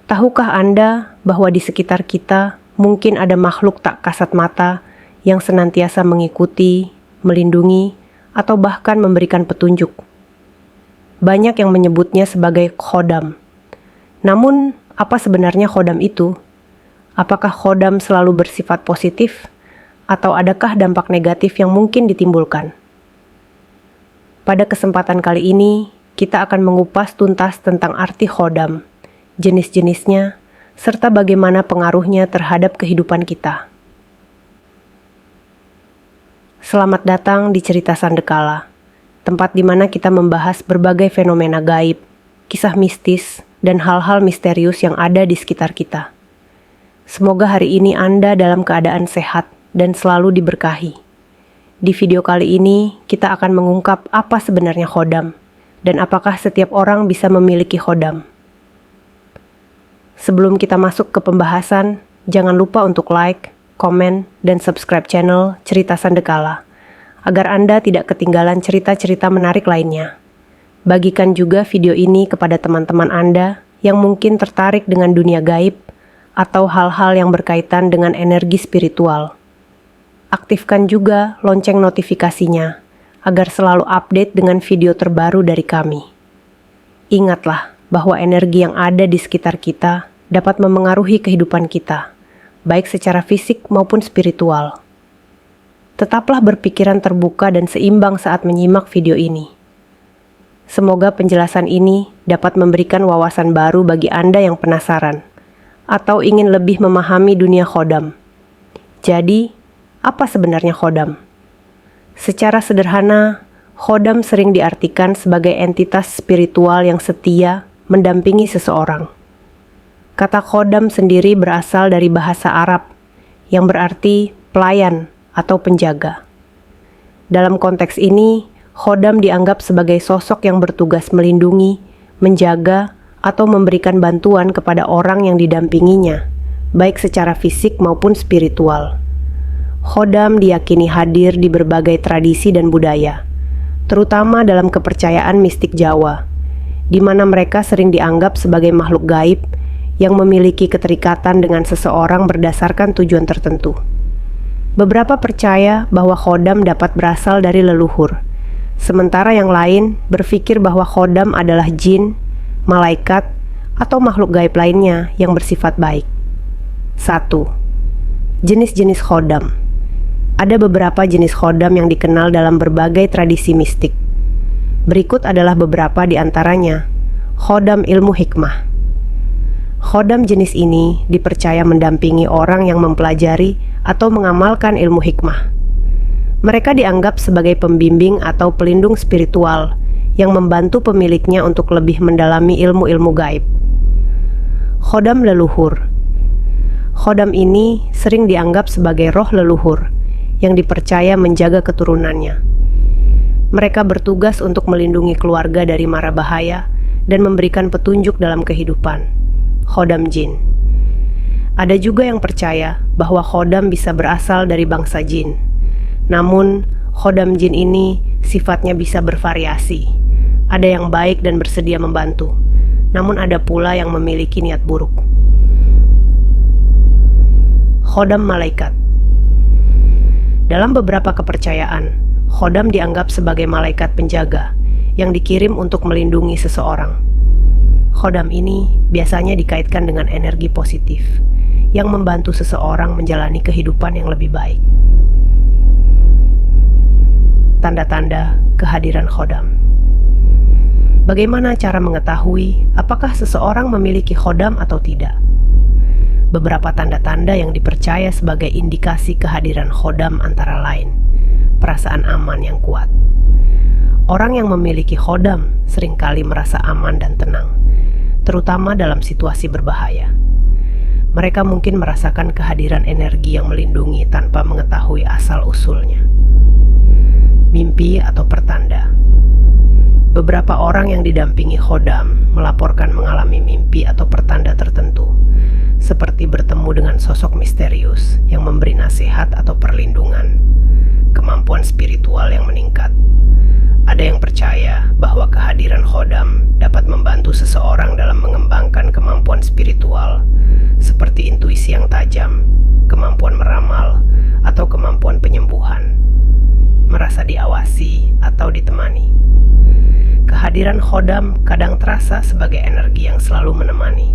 Tahukah Anda bahwa di sekitar kita mungkin ada makhluk tak kasat mata yang senantiasa mengikuti, melindungi, atau bahkan memberikan petunjuk? Banyak yang menyebutnya sebagai khodam. Namun, apa sebenarnya khodam itu? Apakah khodam selalu bersifat positif? Atau adakah dampak negatif yang mungkin ditimbulkan? Pada kesempatan kali ini, kita akan mengupas tuntas tentang arti khodam, jenis-jenisnya, serta bagaimana pengaruhnya terhadap kehidupan kita. Selamat datang di Cerita Sandekala, tempat di mana kita membahas berbagai fenomena gaib, kisah mistis, dan hal-hal misterius yang ada di sekitar kita. Semoga hari ini Anda dalam keadaan sehat dan selalu diberkahi. Di video kali ini, kita akan mengungkap apa sebenarnya khodam, dan apakah setiap orang bisa memiliki khodam. Sebelum kita masuk ke pembahasan, jangan lupa untuk like, komen, dan subscribe channel Cerita Sandekala, agar Anda tidak ketinggalan cerita-cerita menarik lainnya. Bagikan juga video ini kepada teman-teman Anda yang mungkin tertarik dengan dunia gaib atau hal-hal yang berkaitan dengan energi spiritual. Aktifkan juga lonceng notifikasinya, agar selalu update dengan video terbaru dari kami. Ingatlah bahwa energi yang ada di sekitar kita dapat memengaruhi kehidupan kita, baik secara fisik maupun spiritual. Tetaplah berpikiran terbuka dan seimbang saat menyimak video ini. Semoga penjelasan ini dapat memberikan wawasan baru bagi Anda yang penasaran, atau ingin lebih memahami dunia khodam. Jadi, apa sebenarnya khodam? Secara sederhana, khodam sering diartikan sebagai entitas spiritual yang setia mendampingi seseorang. Kata khodam sendiri berasal dari bahasa Arab yang berarti pelayan atau penjaga. Dalam konteks ini, khodam dianggap sebagai sosok yang bertugas melindungi, menjaga, atau memberikan bantuan kepada orang yang didampinginya, baik secara fisik maupun spiritual. Khodam diyakini hadir di berbagai tradisi dan budaya, terutama dalam kepercayaan mistik Jawa, di mana mereka sering dianggap sebagai makhluk gaib yang memiliki keterikatan dengan seseorang berdasarkan tujuan tertentu. Beberapa percaya bahwa khodam dapat berasal dari leluhur, sementara yang lain berpikir bahwa khodam adalah jin, malaikat, atau makhluk gaib lainnya yang bersifat baik. 1. Jenis-jenis khodam. Ada beberapa jenis khodam yang dikenal dalam berbagai tradisi mistik. Berikut adalah beberapa di antaranya. Khodam ilmu hikmah. Khodam jenis ini dipercaya mendampingi orang yang mempelajari atau mengamalkan ilmu hikmah. Mereka dianggap sebagai pembimbing atau pelindung spiritual yang membantu pemiliknya untuk lebih mendalami ilmu-ilmu gaib. Khodam leluhur. Khodam ini sering dianggap sebagai roh leluhur yang dipercaya menjaga keturunannya. Mereka bertugas untuk melindungi keluarga dari mara bahaya dan memberikan petunjuk dalam kehidupan. Khodam jin. Ada juga yang percaya bahwa khodam bisa berasal dari bangsa jin. Namun, khodam jin ini sifatnya bisa bervariasi. Ada yang baik dan bersedia membantu, namun ada pula yang memiliki niat buruk. Khodam malaikat. Dalam beberapa kepercayaan, khodam dianggap sebagai malaikat penjaga yang dikirim untuk melindungi seseorang. Khodam ini biasanya dikaitkan dengan energi positif yang membantu seseorang menjalani kehidupan yang lebih baik. Tanda-tanda kehadiran khodam. Bagaimana cara mengetahui apakah seseorang memiliki khodam atau tidak? Beberapa tanda-tanda yang dipercaya sebagai indikasi kehadiran khodam antara lain: perasaan aman yang kuat. Orang yang memiliki khodam seringkali merasa aman dan tenang, terutama dalam situasi berbahaya. Mereka mungkin merasakan kehadiran energi yang melindungi tanpa mengetahui asal-usulnya. Mimpi atau pertanda. Beberapa orang yang didampingi khodam melaporkan mengalami mimpi atau pertanda tertentu, seperti bertemu dengan sosok misterius yang memberi nasihat atau perlindungan, kemampuan spiritual yang meningkat, Ada yang percaya bahwa kehadiran khodam dapat membantu seseorang dalam mengembangkan kemampuan spiritual, seperti intuisi yang tajam, kemampuan meramal, atau kemampuan penyembuhan, merasa diawasi atau ditemani. Kehadiran khodam kadang terasa sebagai energi yang selalu menemani,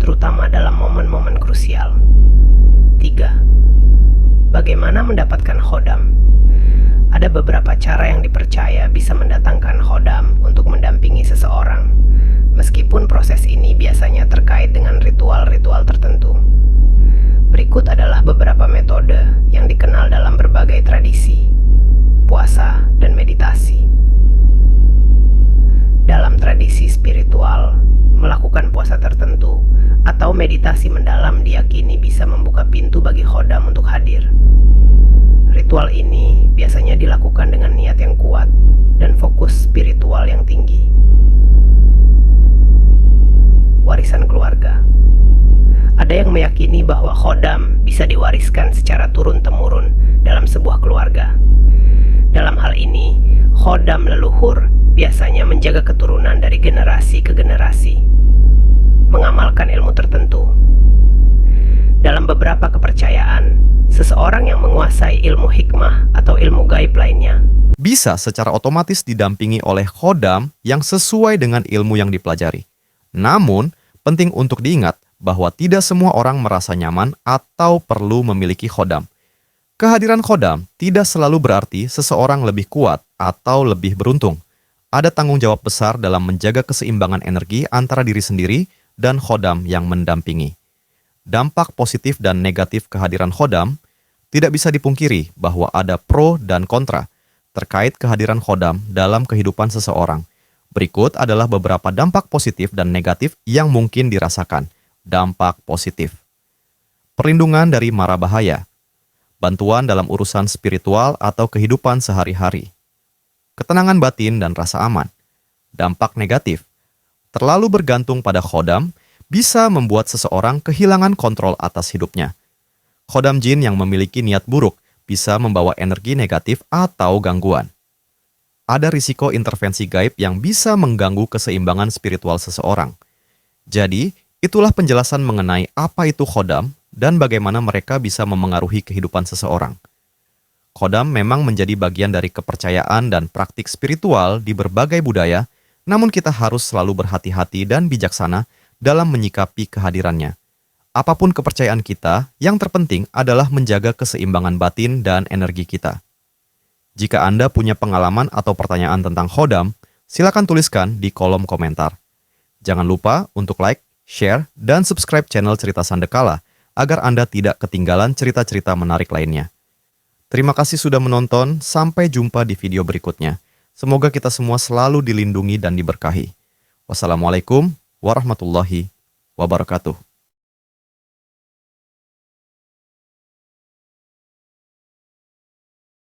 terutama dalam momen-momen krusial. 3. Bagaimana mendapatkan khodam? Ada beberapa cara yang dipercaya bisa mendatangkan khodam untuk mendampingi seseorang, meskipun proses ini biasanya terkait dengan ritual-ritual tertentu. Berikut adalah beberapa metode yang dikenal dalam berbagai tradisi, puasa, dan meditasi. Dalam tradisi spiritual, melakukan puasa tertentu atau meditasi mendalam diyakini bisa membuka pintu bagi khodam untuk hadir. Ritual ini biasanya dilakukan dengan niat yang kuat dan fokus spiritual yang tinggi. Warisan keluarga. Ada yang meyakini bahwa khodam bisa diwariskan secara turun-temurun dalam sebuah keluarga. Dalam hal ini, khodam leluhur biasanya menjaga keturunan dari generasi ke generasi, mengamalkan ilmu tertentu. Dalam beberapa kepercayaan, seseorang yang menguasai ilmu hikmah atau ilmu gaib lainnya bisa secara otomatis didampingi oleh khodam yang sesuai dengan ilmu yang dipelajari. Namun, penting untuk diingat bahwa tidak semua orang merasa nyaman atau perlu memiliki khodam. Kehadiran khodam tidak selalu berarti seseorang lebih kuat atau lebih beruntung. Ada tanggung jawab besar dalam menjaga keseimbangan energi antara diri sendiri dan khodam yang mendampingi. Dampak positif dan negatif kehadiran khodam tidak bisa dipungkiri bahwa ada pro dan kontra terkait kehadiran khodam dalam kehidupan seseorang. Berikut adalah beberapa dampak positif dan negatif yang mungkin dirasakan. Dampak positif. Perlindungan dari mara bahaya. Bantuan dalam urusan spiritual atau kehidupan sehari-hari. Ketenangan batin dan rasa aman. Dampak negatif. Terlalu bergantung pada khodam bisa membuat seseorang kehilangan kontrol atas hidupnya. Khodam jin yang memiliki niat buruk bisa membawa energi negatif atau gangguan. Ada risiko intervensi gaib yang bisa mengganggu keseimbangan spiritual seseorang. Jadi, itulah penjelasan mengenai apa itu khodam dan bagaimana mereka bisa memengaruhi kehidupan seseorang. Khodam memang menjadi bagian dari kepercayaan dan praktik spiritual di berbagai budaya, namun kita harus selalu berhati-hati dan bijaksana dalam menyikapi kehadirannya. Apapun kepercayaan kita, yang terpenting adalah menjaga keseimbangan batin dan energi kita. Jika Anda punya pengalaman atau pertanyaan tentang khodam, silakan tuliskan di kolom komentar. Jangan lupa untuk like, share, dan subscribe channel Cerita Sandekala agar Anda tidak ketinggalan cerita-cerita menarik lainnya. Terima kasih sudah menonton, sampai jumpa di video berikutnya. Semoga kita semua selalu dilindungi dan diberkahi. Wassalamualaikum warahmatullahi wabarakatuh.